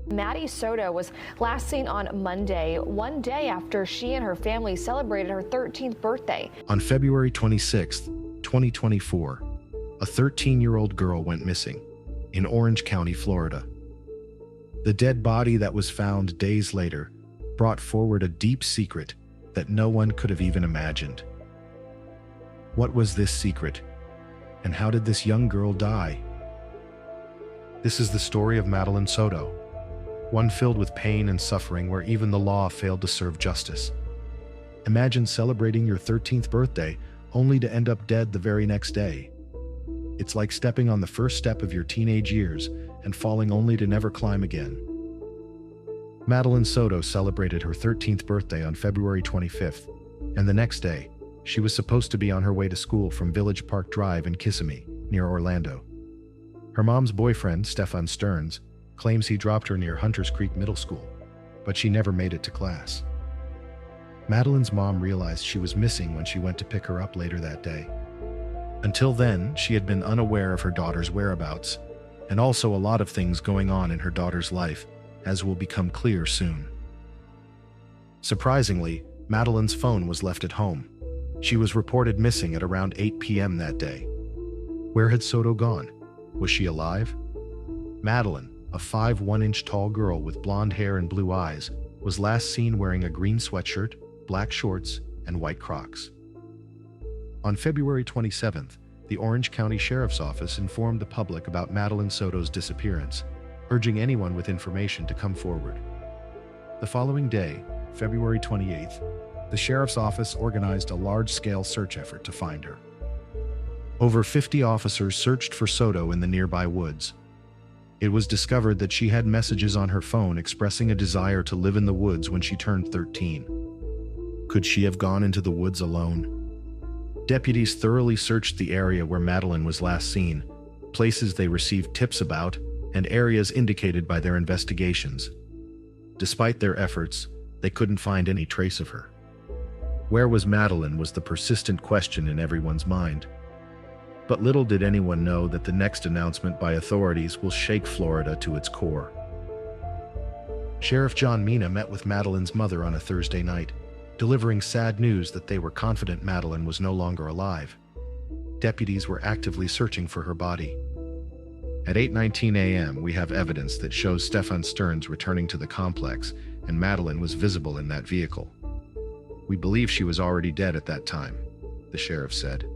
Maddie Soto was last seen on Monday, one day after she and her family celebrated her 13th birthday. On February 26, 2024, a 13-year-old girl went missing in Orange County, Florida. The dead body that was found days later brought forward a deep secret that no one could have even imagined. What was this secret? And how did this young girl die? This is the story of Madeline Soto, one filled with pain and suffering where even the law failed to serve justice. Imagine celebrating your 13th birthday only to end up dead the very next day. It's like stepping on the first step of your teenage years and falling only to never climb again. Madeline Soto celebrated her 13th birthday on February 25th, and the next day, she was supposed to be on her way to school from Village Park Drive in Kissimmee, near Orlando. Her mom's boyfriend, Stefan Stearns, claims he dropped her near Hunters Creek Middle School, but she never made it to class. Madeline's mom realized she was missing when she went to pick her up later that day. Until then, she had been unaware of her daughter's whereabouts, and also a lot of things going on in her daughter's life, as will become clear soon. Surprisingly, Madeline's phone was left at home. She was reported missing at around 8 p.m. that day. Where had Soto gone? Was she alive? Madeline, a 5'1" tall girl with blonde hair and blue eyes, was last seen wearing a green sweatshirt, black shorts, and white Crocs. On February 27th, the Orange County Sheriff's Office informed the public about Madeline Soto's disappearance, urging anyone with information to come forward. The following day, February 28th, the Sheriff's Office organized a large-scale search effort to find her. Over 50 officers searched for Soto in the nearby woods. It was discovered that she had messages on her phone expressing a desire to live in the woods when she turned 13. Could she have gone into the woods alone? Deputies thoroughly searched the area where Madeline was last seen, places they received tips about, and areas indicated by their investigations. Despite their efforts, they couldn't find any trace of her. Where was Madeline was the persistent question in everyone's mind. But little did anyone know that the next announcement by authorities will shake Florida to its core. Sheriff John Mina met with Madeline's mother on a Thursday night, delivering sad news that they were confident Madeline was no longer alive. Deputies were actively searching for her body. At 8:19 a.m., we have evidence that shows Stefan Stearns returning to the complex, and Madeline was visible in that vehicle. We believe she was already dead at that time, the sheriff said.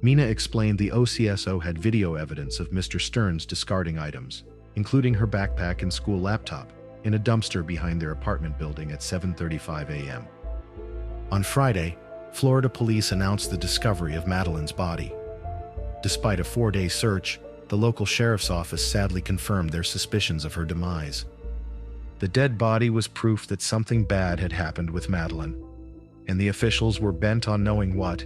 Mina explained the OCSO had video evidence of Mr. Stearns discarding items, including her backpack and school laptop, in a dumpster behind their apartment building at 7:35 a.m. On Friday, Florida police announced the discovery of Madeline's body. Despite a 4-day search, the local sheriff's office sadly confirmed their suspicions of her demise. The dead body was proof that something bad had happened with Madeline, and the officials were bent on knowing what,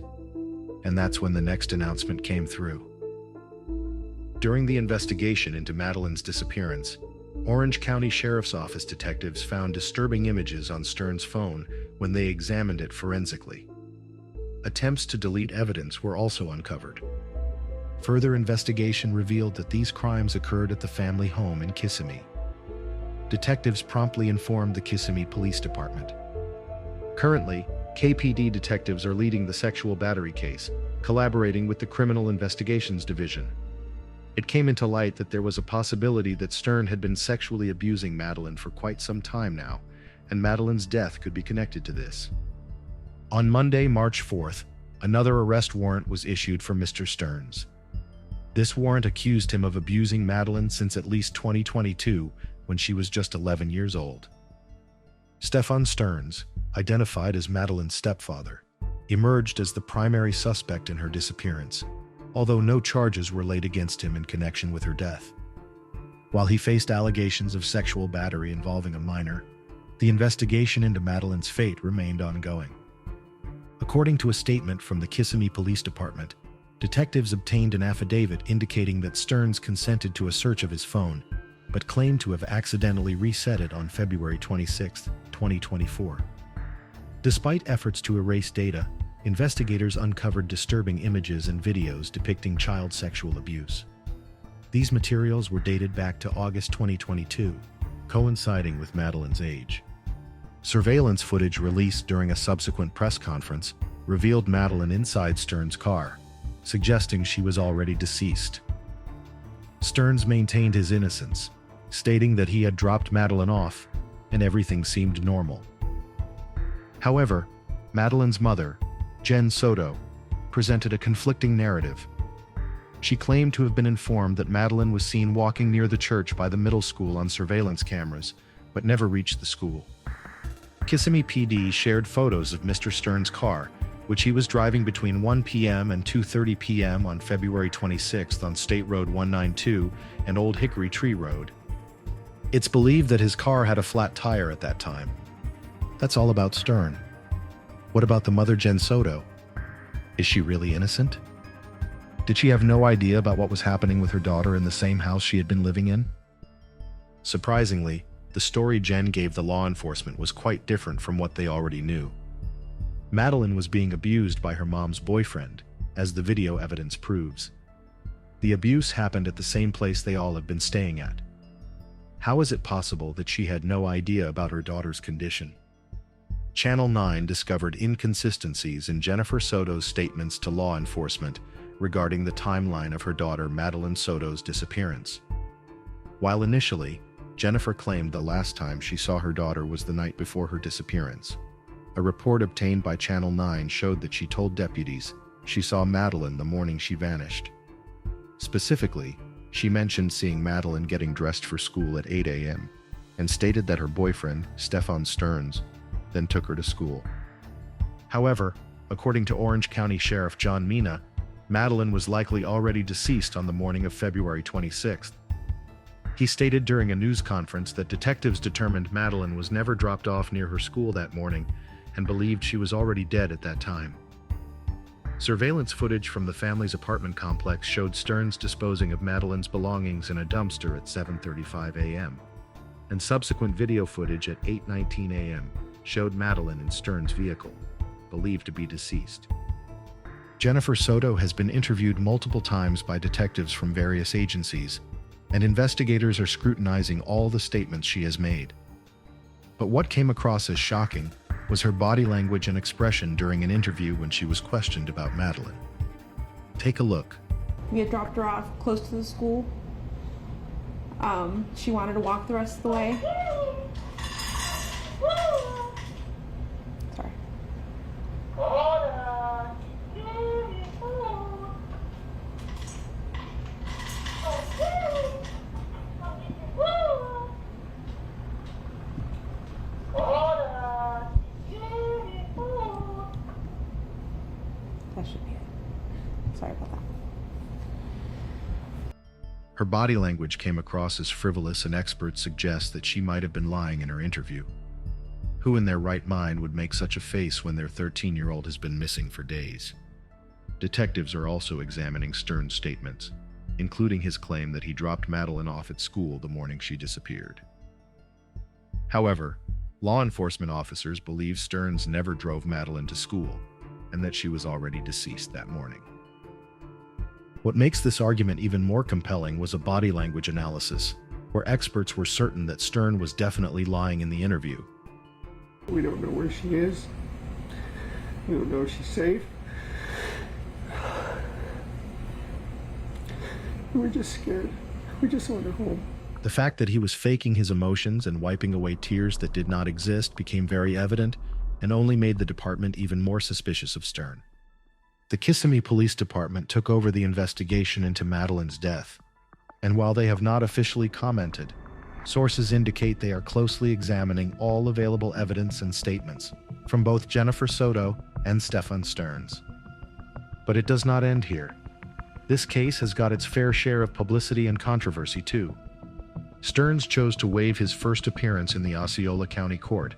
and that's when the next announcement came through. During the investigation into Madeline's disappearance, Orange County Sheriff's Office detectives found disturbing images on Stearns' phone when they examined it forensically. Attempts to delete evidence were also uncovered. Further investigation revealed that these crimes occurred at the family home in Kissimmee. Detectives promptly informed the Kissimmee Police Department. Currently, KPD detectives are leading the sexual battery case, collaborating with the Criminal Investigations Division. It came into light that there was a possibility that Stearns had been sexually abusing Madeline for quite some time now, and Madeline's death could be connected to this. On Monday, March 4th, another arrest warrant was issued for Mr. Stearns. This warrant accused him of abusing Madeline since at least 2022, when she was just 11 years old. Stefan Stearns, identified as Madeline's stepfather, emerged as the primary suspect in her disappearance, although no charges were laid against him in connection with her death. While he faced allegations of sexual battery involving a minor, the investigation into Madeline's fate remained ongoing. According to a statement from the Kissimmee Police Department, detectives obtained an affidavit indicating that Stearns consented to a search of his phone, but claimed to have accidentally reset it on February 26, 2024. Despite efforts to erase data, investigators uncovered disturbing images and videos depicting child sexual abuse. These materials were dated back to August 2022, coinciding with Madeleine's age. Surveillance footage released during a subsequent press conference revealed Madeleine inside Stern's car, suggesting she was already deceased. Stearns maintained his innocence, stating that he had dropped Madeleine off and everything seemed normal. However, Madeleine's mother, Jen Soto, presented a conflicting narrative. She claimed to have been informed that Madeleine was seen walking near the church by the middle school on surveillance cameras, but never reached the school. Kissimmee PD shared photos of Mr. Stern's car, which he was driving between 1 p.m. and 2:30 p.m. on February 26th on State Road 192 and Old Hickory Tree Road. It's believed that his car had a flat tire at that time. That's all about Stern. What about the mother, Jen Soto? Is she really innocent? Did she have no idea about what was happening with her daughter in the same house she had been living in? Surprisingly, the story Jen gave the law enforcement was quite different from what they already knew. Madeleine was being abused by her mom's boyfriend, as the video evidence proves. The abuse happened at the same place they all have been staying at. How is it possible that she had no idea about her daughter's condition? Channel 9 discovered inconsistencies in Jennifer Soto's statements to law enforcement regarding the timeline of her daughter Madeleine Soto's disappearance. While initially, Jennifer claimed the last time she saw her daughter was the night before her disappearance, a report obtained by Channel 9 showed that she told deputies she saw Madeleine the morning she vanished. Specifically, she mentioned seeing Madeleine getting dressed for school at 8 a.m. and stated that her boyfriend, Stefan Stearns, then took her to school. However, according to Orange County Sheriff John Mina, Madeleine was likely already deceased on the morning of February 26th. He stated during a news conference that detectives determined Madeleine was never dropped off near her school that morning and believed she was already dead at that time. Surveillance footage from the family's apartment complex showed Stearns disposing of Madeleine's belongings in a dumpster at 7:35 a.m., and subsequent video footage at 8:19 a.m. showed Madeleine in Stearns' vehicle, believed to be deceased. Jennifer Soto has been interviewed multiple times by detectives from various agencies, and investigators are scrutinizing all the statements she has made. But what came across as shocking was her body language and expression during an interview when she was questioned about Madeleine. Take a look. We had dropped her off close to the school. She wanted to walk the rest of the way. Sorry. That should be it. Sorry about that. Her body language came across as frivolous, and experts suggest that she might have been lying in her interview. Who in their right mind would make such a face when their 13-year-old has been missing for days? Detectives are also examining Stearns' statements, including his claim that he dropped Madeleine off at school the morning she disappeared. However, law enforcement officers believe Stearns never drove Madeleine to school, and that she was already deceased that morning. What makes this argument even more compelling was a body language analysis, where experts were certain that Stern was definitely lying in the interview. We don't know where she is. We don't know if she's safe. We're just scared. We just want her home. The fact that he was faking his emotions and wiping away tears that did not exist became very evident and only made the department even more suspicious of Stern. The Kissimmee Police Department took over the investigation into Madeleine's death, and while they have not officially commented, sources indicate they are closely examining all available evidence and statements from both Jennifer Soto and Stefan Stearns. But it does not end here. This case has got its fair share of publicity and controversy too. Stearns chose to waive his first appearance in the Osceola County Court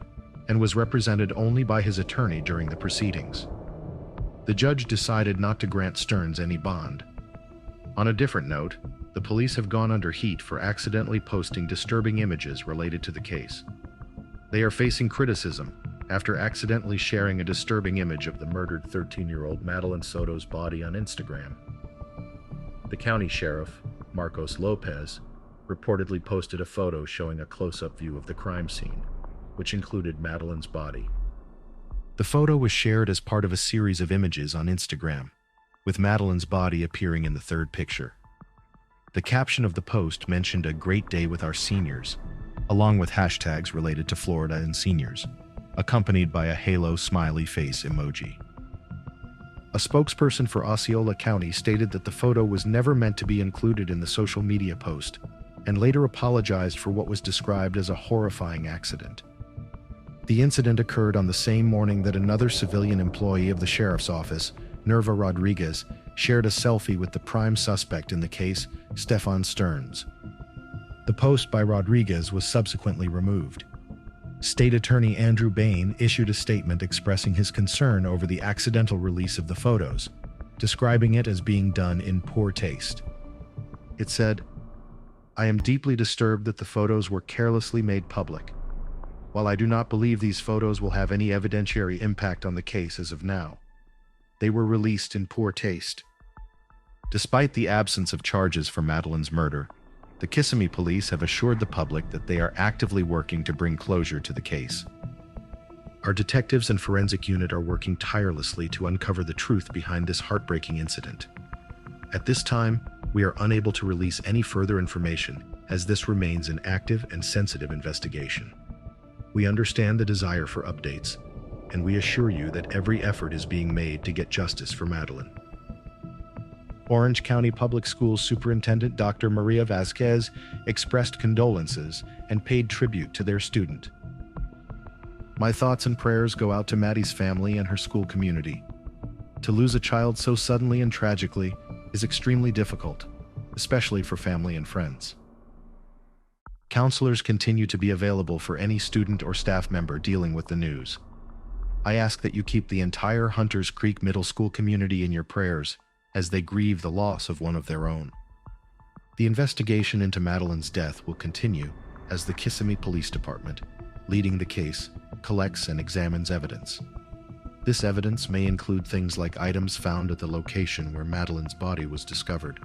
and was represented only by his attorney during the proceedings. The judge decided not to grant Stearns any bond. On a different note, the police have gone under heat for accidentally posting disturbing images related to the case. They are facing criticism after accidentally sharing a disturbing image of the murdered 13-year-old Madeleine Soto's body on Instagram. The county sheriff, Marcos Lopez, reportedly posted a photo showing a close-up view of the crime scene, which included Madeleine's body. The photo was shared as part of a series of images on Instagram, with Madeleine's body appearing in the third picture. The caption of the post mentioned a great day with our seniors, along with hashtags related to Florida and seniors, accompanied by a halo smiley face emoji. A spokesperson for Osceola County stated that the photo was never meant to be included in the social media post, and later apologized for what was described as a horrifying accident. The incident occurred on the same morning that another civilian employee of the sheriff's office, Nerva Rodriguez, shared a selfie with the prime suspect in the case, Stefan Stearns. The post by Rodriguez was subsequently removed. State Attorney Andrew Bain issued a statement expressing his concern over the accidental release of the photos, describing it as being done in poor taste. It said, "I am deeply disturbed that the photos were carelessly made public. While I do not believe these photos will have any evidentiary impact on the case as of now, they were released in poor taste." Despite the absence of charges for Madeleine's murder, the Kissimmee police have assured the public that they are actively working to bring closure to the case. Our detectives and forensic unit are working tirelessly to uncover the truth behind this heartbreaking incident. At this time, we are unable to release any further information, as this remains an active and sensitive investigation. We understand the desire for updates, and we assure you that every effort is being made to get justice for Madeleine. Orange County Public Schools Superintendent Dr. Maria Vasquez expressed condolences and paid tribute to their student. "My thoughts and prayers go out to Maddie's family and her school community. To lose a child so suddenly and tragically is extremely difficult, especially for family and friends. Counselors continue to be available for any student or staff member dealing with the news. I ask that you keep the entire Hunters Creek Middle School community in your prayers as they grieve the loss of one of their own." The investigation into Madeleine's death will continue as the Kissimmee Police Department, leading the case, collects and examines evidence. This evidence may include things like items found at the location where Madeleine's body was discovered,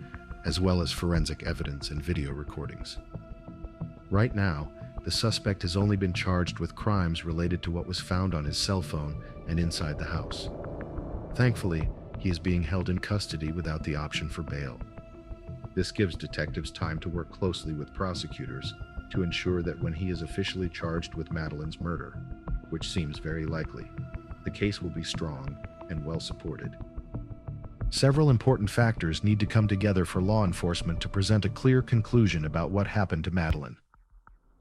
as well as forensic evidence and video recordings. Right now, the suspect has only been charged with crimes related to what was found on his cell phone and inside the house. Thankfully, he is being held in custody without the option for bail. This gives detectives time to work closely with prosecutors to ensure that when he is officially charged with Madeleine's murder, which seems very likely, the case will be strong and well supported. Several important factors need to come together for law enforcement to present a clear conclusion about what happened to Madeleine.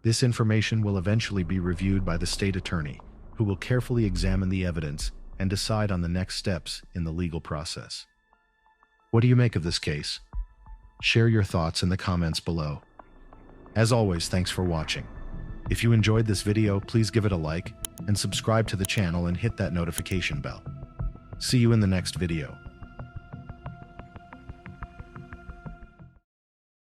This information will eventually be reviewed by the state attorney, who will carefully examine the evidence and decide on the next steps in the legal process. What do you make of this case? Share your thoughts in the comments below. As always, thanks for watching. If you enjoyed this video, please give it a like and subscribe to the channel and hit that notification bell. See you in the next video.